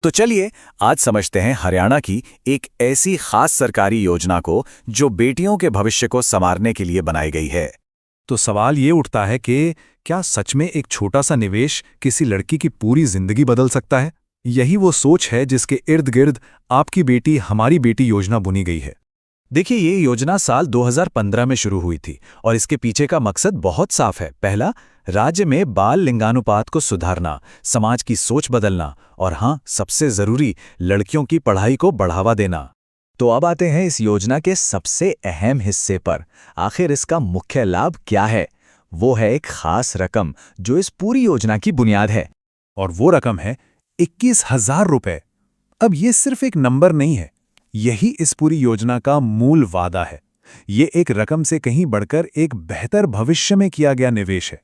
तो चलिए आज समझते हैं हरियाणा की एक ऐसी खास सरकारी योजना को जो बेटियों के भविष्य को संवारने के लिए बनाई गई है। तो सवाल ये उठता है कि क्या सच में एक छोटा सा निवेश किसी लड़की की पूरी जिंदगी बदल सकता है? यही वो सोच है जिसके इर्द गिर्द आपकी बेटी हमारी बेटी योजना बुनी गई है। देखिए, ये योजना साल 2015 में शुरू हुई थी और इसके पीछे का मकसद बहुत साफ है। पहला, राज्य में बाल लिंगानुपात को सुधारना, समाज की सोच बदलना और हाँ, सबसे जरूरी, लड़कियों की पढ़ाई को बढ़ावा देना। तो अब आते हैं इस योजना के सबसे अहम हिस्से पर। आखिर इसका मुख्य लाभ क्या है? वो है एक खास रकम जो इस पूरी योजना की बुनियाद है। और वो रकम है 21,000 रुपए। अब ये सिर्फ एक नंबर नहीं है, यही इस पूरी योजना का मूल वादा है। ये एक रकम से कहीं बढ़कर एक बेहतर भविष्य में किया गया निवेश है।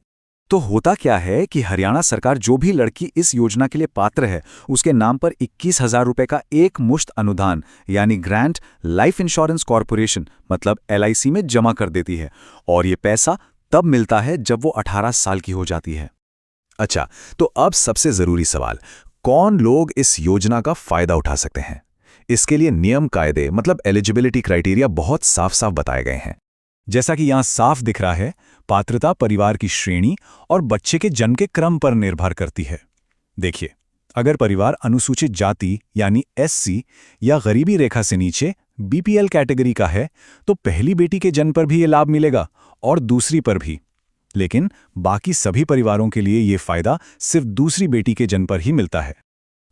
तो होता क्या है कि हरियाणा सरकार जो भी लड़की इस योजना के लिए पात्र है, उसके नाम पर 21,000 रुपए का एक मुश्त अनुदान यानी ग्रांट लाइफ इंश्योरेंस कॉर्पोरेशन मतलब LIC में जमा कर देती है। और ये पैसा तब मिलता है जब वो 18 साल की हो जाती है। अच्छा, तो अब सबसे जरूरी सवाल, कौन लोग इस योजना का फायदा उठा सकते हैं? इसके लिए नियम कायदे मतलब एलिजिबिलिटी क्राइटेरिया बहुत साफ साफ बताए गए हैं। जैसा कि यहाँ साफ दिख रहा है, पात्रता परिवार की श्रेणी और बच्चे के जन्म के क्रम पर निर्भर करती है। देखिए, अगर परिवार अनुसूचित जाति यानी SC या गरीबी रेखा से नीचे BPL कैटेगरी का है, तो पहली बेटी के जन्म पर भी ये लाभ मिलेगा और दूसरी पर भी। लेकिन बाकी सभी परिवारों के लिए ये फायदा सिर्फ दूसरी बेटी के जन्म पर ही मिलता है।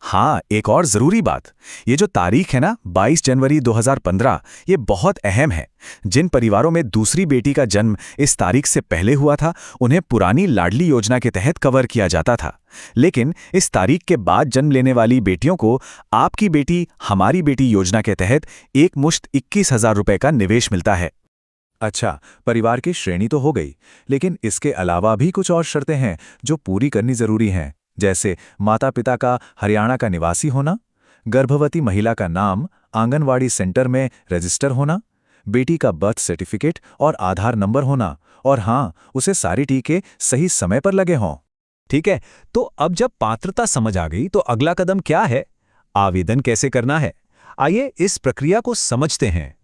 हाँ, एक और जरूरी बात, ये जो तारीख है ना 22 जनवरी 2015, ये बहुत अहम है। जिन परिवारों में दूसरी बेटी का जन्म इस तारीख से पहले हुआ था, उन्हें पुरानी लाडली योजना के तहत कवर किया जाता था। लेकिन इस तारीख के बाद जन्म लेने वाली बेटियों को आपकी बेटी हमारी बेटी योजना के तहत एक मुश्त 21,000 रुपए का निवेश मिलता है। अच्छा, परिवार की श्रेणी तो हो गई, लेकिन इसके अलावा भी कुछ और शर्तें हैं जो पूरी करनी जरूरी हैं। जैसे माता पिता का हरियाणा का निवासी होना, गर्भवती महिला का नाम आंगनवाड़ी सेंटर में रजिस्टर होना, बेटी का बर्थ सर्टिफिकेट और आधार नंबर होना, और हाँ, उसे सारी टीके सही समय पर लगे हों। ठीक है, तो अब जब पात्रता समझ आ गई, तो अगला कदम क्या है? आवेदन कैसे करना है? आइए इस प्रक्रिया को समझते हैं।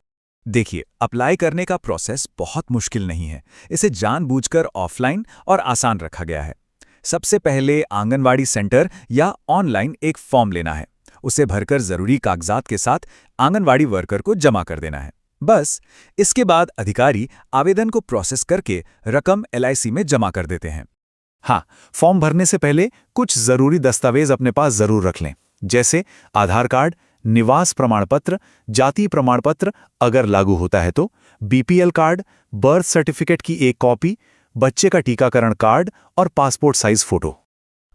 देखिए, अप्लाई करने का प्रोसेस बहुत मुश्किल नहीं है। इसे जानबूझकर ऑफलाइन और आसान रखा गया है। सबसे पहले आंगनवाड़ी सेंटर या ऑनलाइन एक फॉर्म लेना है। उसे भरकर जरूरी कागजात के साथ आंगनवाड़ी वर्कर को जमा कर देना है। बस इसके बाद अधिकारी आवेदन को प्रोसेस करके रकम LIC में जमा कर देते हैं। हाँ, फॉर्म भरने से पहले कुछ जरूरी दस्तावेज अपने पास जरूर रख लें, जैसे आधार कार्ड, निवास प्रमाण पत्र, जाति प्रमाण पत्र अगर लागू होता है तो, BPL कार्ड, बर्थ सर्टिफिकेट की एक कॉपी, बच्चे का टीकाकरण कार्ड और पासपोर्ट साइज फोटो।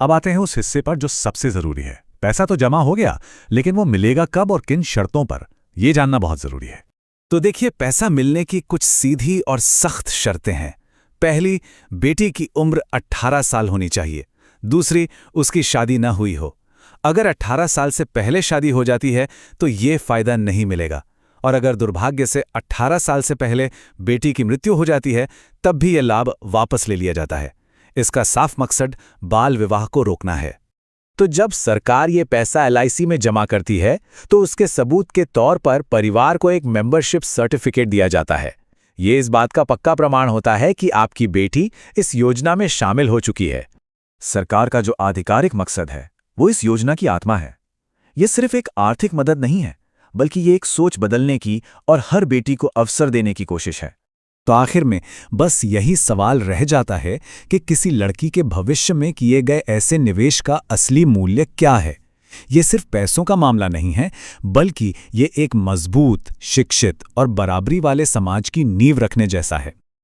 अब आते हैं उस हिस्से पर जो सबसे जरूरी है। पैसा तो जमा हो गया, लेकिन वो मिलेगा कब और किन शर्तों पर, ये जानना बहुत जरूरी है। तो देखिए, पैसा मिलने की कुछ सीधी और सख्त शर्तें हैं। पहली, बेटी की उम्र 18 साल होनी चाहिए। दूसरी, उसकी शादी न हुई हो। अगर 18 साल से पहले शादी हो जाती है तो ये फायदा नहीं मिलेगा, और अगर दुर्भाग्य से 18 साल से पहले बेटी की मृत्यु हो जाती है, तब भी यह लाभ वापस ले लिया जाता है। इसका साफ मकसद बाल विवाह को रोकना है। तो जब सरकार ये पैसा LIC में जमा करती है, तो उसके सबूत के तौर पर परिवार को एक मेंबरशिप सर्टिफिकेट दिया जाता है। ये इस बात का पक्का प्रमाण होता है कि आपकी बेटी इस योजना में शामिल हो चुकी है। सरकार का जो आधिकारिक मकसद है, वो इस योजना की आत्मा है। ये सिर्फ एक आर्थिक मदद नहीं है, बल्कि ये एक सोच बदलने की और हर बेटी को अवसर देने की कोशिश है। तो आखिर में बस यही सवाल रह जाता है कि किसी लड़की के भविष्य में किए गए ऐसे निवेश का असली मूल्य क्या है? ये सिर्फ पैसों का मामला नहीं है, बल्कि ये एक मजबूत, शिक्षित और बराबरी वाले समाज की नींव रखने जैसा है।